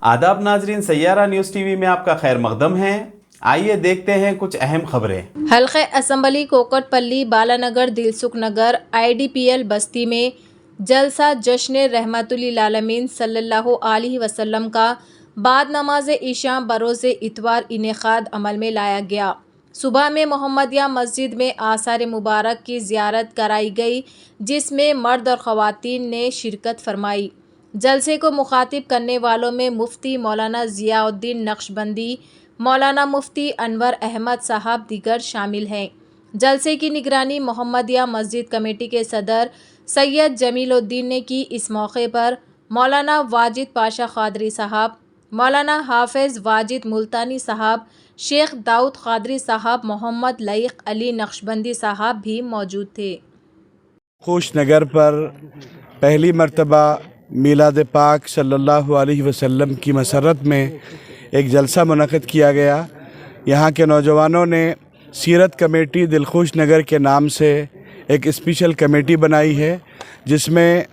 आदाब नाजरीन, Saiyaara news TV में आपका खैर मकदम है। आइए देखते हैं कुछ अहम खबरें। हल्के असम्बली कोकटपल्ली बालानगर दिलसुख नगर IDPL बस्ती में जलसा जश्न रहमतुल्लिल आलमीन सल्लल्लाहु अलैहि वसल्लम का बाद नमाज इशा बरोज़ इतवार इनेकाद अमल में लाया गया। सुबह में मोहम्मदिया मस्जिद में आसार मुबारक की ज़ियारत कराई गई, जिसमें मर्द और ख़वातीन ने शिरकत फरमाई। जलसे को मुखातिब करने वालों में मुफ्ती मौलाना ज़ियाउद्दीन नक्शबंदी, मौलाना मुफ्ती अनवर अहमद साहब दीगर शामिल हैं। जलसे की निगरानी मोहम्मदिया मस्जिद कमेटी के सदर सैयद जमीलुद्दीन ने की। इस मौके पर मौलाना वाजिद पाशा क़ादरी साहब, मौलाना हाफिज़ वाजिद मुल्तानी साहब, शेख दाऊद क़ादरी साहब, मोहम्मद लईक अली नक्शबंदी साहब भी मौजूद थे। दिलखुश नगर पर पहली मरतबा मीलाद पाक सल्लल्लाहु अलैहि वसल्लम की मसरत में एक जलसा मुनक़्क़िद किया गया। यहाँ के नौजवानों ने सीरत कमेटी दिलखुश नगर के नाम से एक स्पेशल कमेटी बनाई है, जिसमें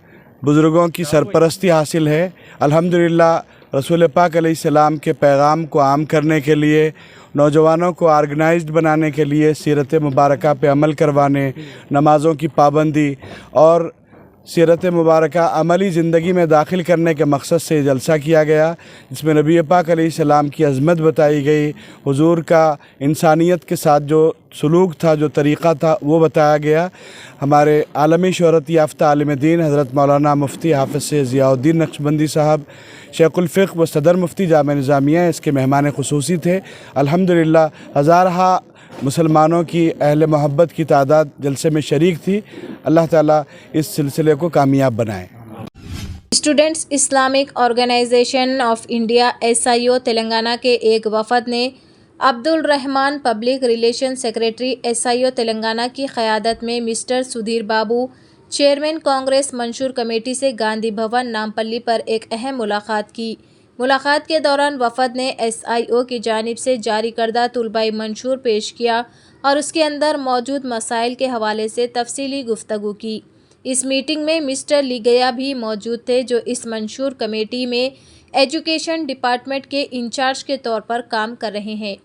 बुज़ुर्गों की सरपरस्ती हासिल है। अल्हम्दुलिल्लाह रसूल पाक अलैहिस्सलाम के पैगाम को आम करने के लिए, नौजवानों को ऑर्गेनाइज्ड बनाने के लिए, सीरत मुबारका पे अमल करवाने, नमाज़ों की पाबंदी और सीरत मुबारका अमली ज़िंदगी में दाखिल करने के मकसद से जलसा किया गया, जिसमें नबी पाक अलैहिस्सलाम की अज़मत बताई गई, हुज़ूर का इंसानियत के साथ जो सलूक था, जो तरीक़ा था, वो बताया गया। हमारे आलमी शोहरत याफ्ता आलिम दीन हज़रत मौलाना मुफ्ती हाफिज़ ज़ियाउद्दीन नक्शबंदी साहब, शेखुल फ़िक़्ह व सदर मुफ्ती जामिया निज़ामिया इसके मेहमान ख़ुसूसी थे। अल्हम्दुलिल्लाह हज़ारहा मुसलमानों की अहले मोहब्बत की तादाद जलसे में शरीक थी। अल्लाह ताला इस सिलसिले को कामयाब बनाए। Students Islamic Organisation of India SIO Telangana के एक वफद ने Abdul Rahman public relation secretary SIO Telangana की क़यादत में मिस्टर सुधीर बाबू, चेयरमैन कांग्रेस मंशूर कमेटी से गांधी भवन नामपल्ली पर एक अहम मुलाकात की। मुलाकात के दौरान वफद ने SIO की जानिब से जारी करदा तुलबाई मंशूर पेश किया और उसके अंदर मौजूद मसाइल के हवाले से तफसीली गुफ्तगू की। इस मीटिंग में मिस्टर लिगया भी मौजूद थे, जो इस मंशूर कमेटी में एजुकेशन डिपार्टमेंट के इंचार्ज के तौर पर काम कर रहे हैं।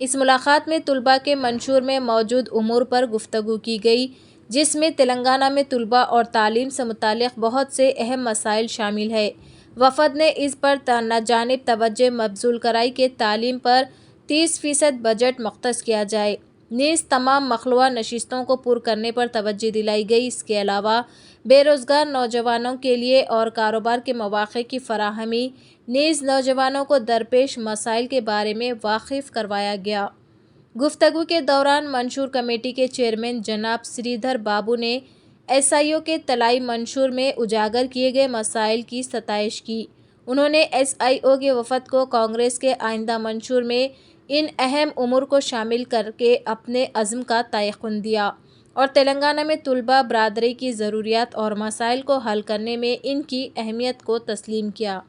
इस मुलाकात में तुलबा के मंशूर में मौजूद उमूर पर गुफ्तगू की गई, जिसमें तेलंगाना में तुलबा और तालीम से मुताल्लिक़ बहुत से अहम मसाइल शामिल है। वफद ने इस पर जानिब तवज्जो मबज़ूल कराई कि तालीम पर 30% बजट मुख्तस किया जाए, नीज़ तमाम मखलूआ नशिस्तों को पुर करने पर तवज्जो दिलाई गई। इसके अलावा बेरोज़गार नौजवानों के लिए और कारोबार के मौक़े की फ़राहमी, नीज़ नौजवानों को दरपेश मसाइल के बारे में वाकिफ़ करवाया गया। गुफ्तगू के दौरान मंशूर कमेटी के चेयरमैन जनाब श्रीधर बाबू ने SIO के तलाई मंशूर में उजागर किए गए मसाइल की सताइश की। उन्होंने SIO के वफद को कांग्रेस के आइंदा मंशूर में इन अहम उमूर को शामिल करके अपने अज़्म का तयक़ुन दिया और तेलंगाना में तुलबा बरादरी की ज़रूरियात और मसाइल को हल करने में इनकी अहमियत को तस्लीम किया।